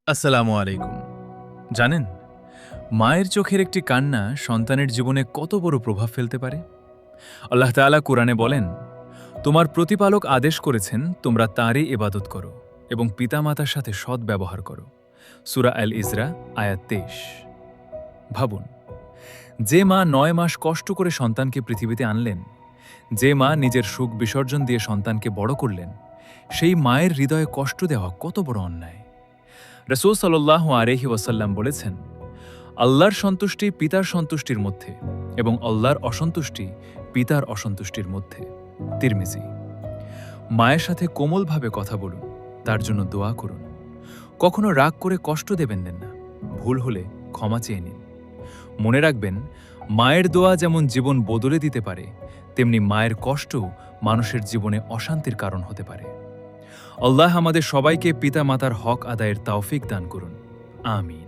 আসসালামু আলাইকুম। জানেন, মায়ের চোখের একটি কান্না সন্তানের জীবনে কত বড় প্রভাব ফেলতে পারে। আল্লাহ তাআলা কুরআনে বলেন, তোমার প্রতিপালক আদেশ করেছেন তোমরা তাঁরই ইবাদত করো এবং পিতামাতার সাথে সৎ ব্যবহার করো। সূরা আল ইসরা আয়াত ২৩। ভাবুন, যে মা ৯ মাস কষ্ট করে সন্তানকে পৃথিবীতে আনলেন, যে মা নিজের সুখ বিসর্জন দিয়ে সন্তানকে বড় করলেন, সেই মায়ের হৃদয়ে কষ্ট দেওয়া কত বড় অন্যায়। রাসূল সাল্লাল্লাহু আলাইহি ওয়াসাল্লাম বলেছেন, আল্লাহর সন্তুষ্টি পিতার সন্তুষ্টির মধ্যে এবং আল্লাহর অসন্তুষ্টি পিতার অসন্তুষ্টির মধ্যে। তিরমিজি। মায়ের সাথে কোমলভাবে কথা বলুন, তার জন্য দোয়া করুন। কখনো রাগ করে কষ্ট দেবেন না, ভুল হলে ক্ষমা চেয়ে নিন। মনে রাখবেন, মায়ের দোয়া যেমন জীবন বদলে দিতে পারে, তেমনি মায়ের কষ্ট মানুষের জীবনে অশান্তির কারণ হতে পারে। আল্লাহ আমাদের সবাইকে পিতা মাতার হক আদায়ের তৌফিক দান করুন। আমিন।